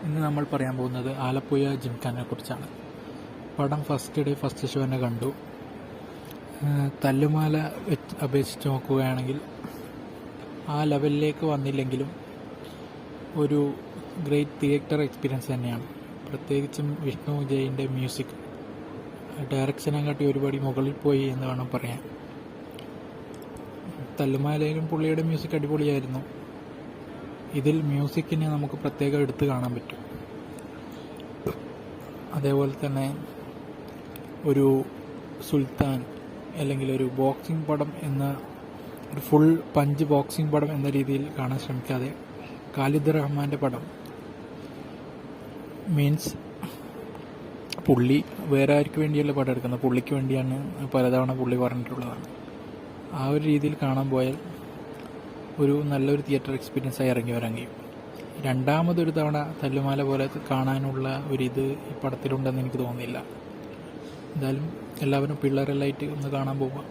ഇന്ന് നമ്മൾ പറയാൻ പോകുന്നത് ആലപ്പുഴ ജിംഖാനയെ കുറിച്ചാണ്. പടം ഫസ്റ്റ് ഷോ തന്നെ കണ്ടു. തല്ലുമാല അപേക്ഷിച്ച് നോക്കുകയാണെങ്കിൽ ആ ലെവലിലേക്ക് വന്നില്ലെങ്കിലും ഒരു ഗ്രേറ്റ് തിയേറ്റർ എക്സ്പീരിയൻസ് തന്നെയാണ്. പ്രത്യേകിച്ചും വിഷ്ണു വിജയിൻ്റെ മ്യൂസിക് ഡയറക്ഷനെക്കാട്ടി ഒരുപാട് മുകളിൽ പോയി എന്ന് വേണം പറയാൻ. തല്ലുമാലയിലും പുള്ളിയുടെ മ്യൂസിക് അടിപൊളിയായിരുന്നു. ഇതിൽ മ്യൂസിക്കിനെ നമുക്ക് പ്രത്യേകം എടുത്ത് കാണാൻ പറ്റും. അതേപോലെ തന്നെ ഒരു സുൽത്താൻ അല്ലെങ്കിൽ ഒരു ബോക്സിംഗ് പടം ഒരു ഫുൾ പഞ്ച് ബോക്സിംഗ് പടം എന്ന രീതിയിൽ കാണാൻ ശ്രമിക്കാതെ ഖാലിദ് റഹ്മാൻ്റെ പടം മീൻസ് പുള്ളി വേറെ ആർക്ക് വേണ്ടിയല്ല പടം എടുക്കുന്നത്, പുള്ളിക്ക് വേണ്ടിയാണ് പലതവണ പുള്ളി പറഞ്ഞിട്ടുള്ളതാണ്. ആ ഒരു രീതിയിൽ കാണാൻ പോയാൽ ഒരു നല്ലൊരു തിയേറ്റർ എക്സ്പീരിയൻസ് ആയി ഇറങ്ങി വരാൻ കഴിയും. രണ്ടാമതൊരു തവണ തല്ലുമാല പോലെ കാണാനുള്ള ഒരിത് ഈ പടത്തിലുണ്ടെന്ന് എനിക്ക് തോന്നുന്നില്ല. എന്തായാലും എല്ലാവരും പിള്ളേരെല്ലായിട്ട് ഒന്ന് കാണാൻ പോവുക.